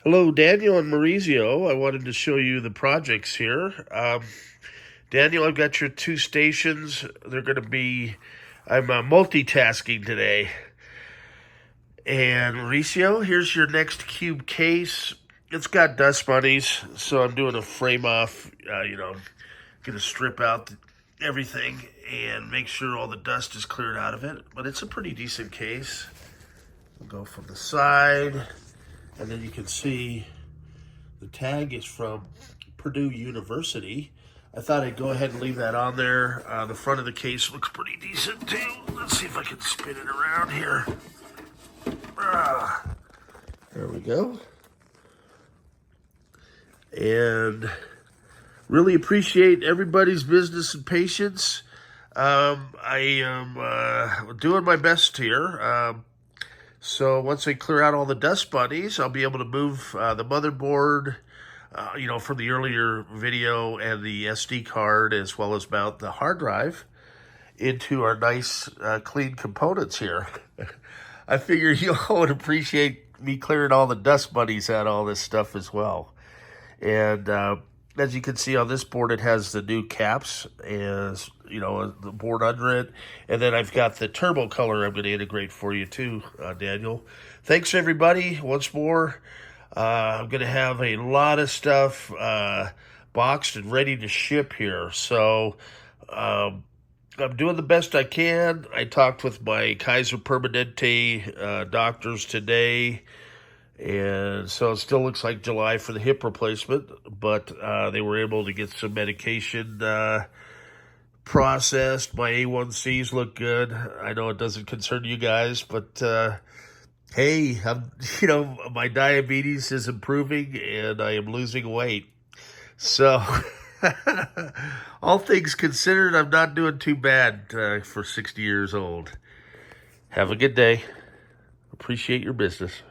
Hello, Daniel and Maurizio. I wanted to show you the projects here. Daniel, I've got your two stations. They're going to be, I'm multitasking today. And Maurizio, here's your NeXT Cube Case. It's got dust bunnies, so I'm doing a frame off, going to strip out everything and make sure all the dust is cleared out of it. But it's a pretty decent case. We'll go from the side, and then you can see the tag is from Purdue University. I thought I'd go ahead and leave that on there. The front of the case looks pretty decent too. Let's see if I can spin it around here. There we go. And really appreciate everybody's business and patience. I am doing my best here. So once I clear out all the dust bunnies, I'll be able to move the motherboard, from the earlier video and the SD card, as well as mount the hard drive into our nice clean components here. I figure you all would appreciate me clearing all the dust bunnies out of all this stuff as well. And as you can see on this board, it has the new caps, as the board under it. And then I've got the turbo color I'm going to integrate for you too, Daniel. Thanks, everybody. Once more, I'm going to have a lot of stuff boxed and ready to ship here. So I'm doing the best I can. I talked with my Kaiser Permanente doctors today. And so it still looks like July for the hip replacement, but they were able to get some medication processed. My A1Cs look good. I know it doesn't concern you guys, but hey, my diabetes is improving and I am losing weight. So all things considered, I'm not doing too bad for 60 years old. Have a good day. Appreciate your business.